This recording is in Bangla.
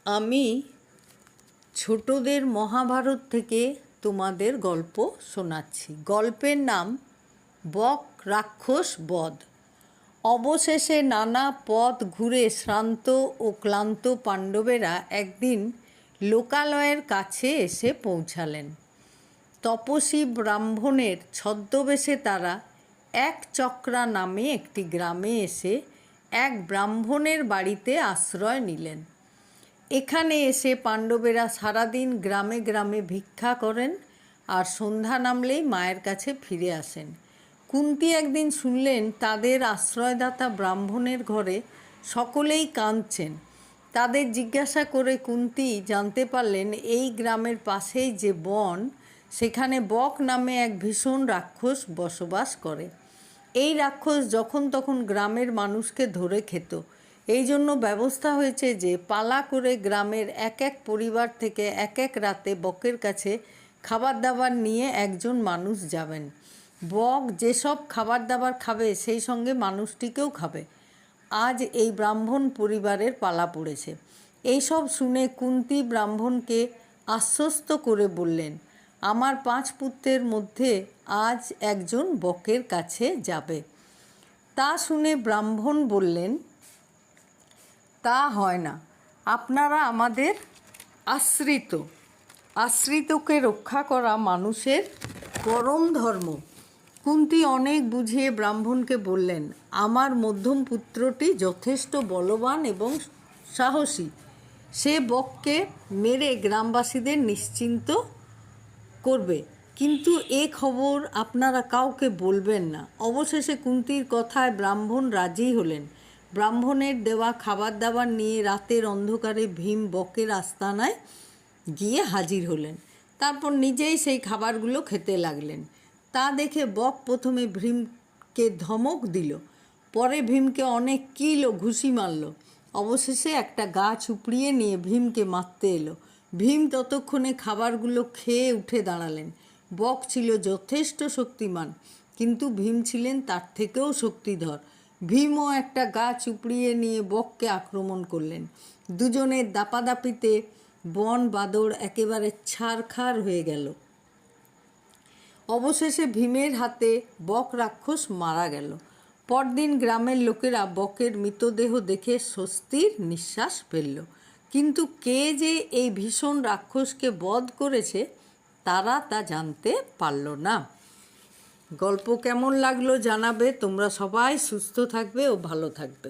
আমি ছোটদের মহাভারত থেকে তোমাদের গল্প শোনাচ্ছি। গল্পের নাম বক রাক্ষস বধ। অবশেষে নানা পথ ঘুরে শ্রান্ত ও ক্লান্ত পাণ্ডবেরা একদিন লোকালয়ের কাছে এসে পৌঁছালেন। তপস্বী ব্রাহ্মণের ছদ্মবেশে তারা এক চক্রা নামে একটি গ্রামে এসে এক ব্রাহ্মণের বাড়িতে আশ্রয় নিলেন। এখানে এসে পাণ্ডবেরা সারাদিন গ্রামে গ্রামে ভিক্ষা করেন আর সন্ধ্যা নামলেই মায়ের কাছে ফিরে আসেন। কুন্তী একদিন শুনলেন তাদের আশ্রয়দাতা ব্রাহ্মণের ঘরে সকলেই কাঁদছেন। তাদের জিজ্ঞাসা করে কুন্তী জানতে পারলেন এই গ্রামের পাশেই যে বন, সেখানে বক নামে এক ভীষণ রাক্ষস বসবাস করে। এই রাক্ষস যখন তখন গ্রামের মানুষকে ধরে খেত। এই জন্য ব্যবস্থা হয়েছে যে পালা করে গ্রামের এক এক পরিবার থেকে এক এক রাতে বকের কাছে খাবার দাবার নিয়ে একজন মানুষ যাবেন। বক যেসব খাবার দাবার খাবে সেই সঙ্গে মানুষটিকেও খাবে। আজ এই ব্রাহ্মণ পরিবারের পালা পড়েছে। এইসব শুনে কুন্তী ব্রাহ্মণকে আশ্বস্ত করে বললেন, আমার 5 পুত্রের মধ্যে আজ একজন বকের কাছে যাবে। তা শুনে ব্রাহ্মণ বললেন, তা হয় না, আপনারা আমাদের আশ্রিতকে রক্ষা করা মানুষের পরম ধর্ম। কুন্তী অনেক বুঝিয়ে ব্রাহ্মণকে বললেন, আমার মধ্যম পুত্রটি যথেষ্ট বলবান এবং সাহসী। সে বককে মেরে গ্রামবাসীদের নিশ্চিন্ত করবে, কিন্তু এ খবর আপনারা কাউকে বলবেন না। অবশেষে কুন্তীর কথায় ব্রাহ্মণ রাজি হলেন। ব্রাহ্মণের দেওয়া খাবার দাবার নিয়ে রাতের অন্ধকারে ভীম বকের আস্তানায় গিয়ে হাজির হলেন। তারপর নিজেই সেই খাবারগুলো খেতে লাগলেন। তা দেখে বক প্রথমে ভীমকে ধমক দিল, পরে ভীমকে অনেক কিল ও ঘুষি মারল। অবশেষে একটা গাছ উপড়িয়ে নিয়ে ভীমকে মারতে এলো। ভীম ততক্ষণে খাবারগুলো খেয়ে উঠে দাঁড়ালেন। বক ছিল যথেষ্ট শক্তিমান, কিন্তু ভীম ছিলেন তার থেকেও শক্তিধর। ভীমও একটা গাছ উপড়িয়ে নিয়ে বককে আক্রমণ করলেন। দুজনের দাপাদাপিতে বন বাদর একেবারে ছারখার হয়ে গেল। অবশেষে ভীমের হাতে বক রাক্ষস মারা গেল। পরদিন গ্রামের লোকেরা বকের মৃতদেহ দেখে স্বস্তির নিঃশ্বাস ফেলল। কিন্তু কে যে এই ভীষণ রাক্ষসকে বধ করেছে তারা তা জানতে পারল না। গল্প কেমন লাগলো জানাবে। তোমরা সবাই সুস্থ থাকবে ও ভালো থাকবে।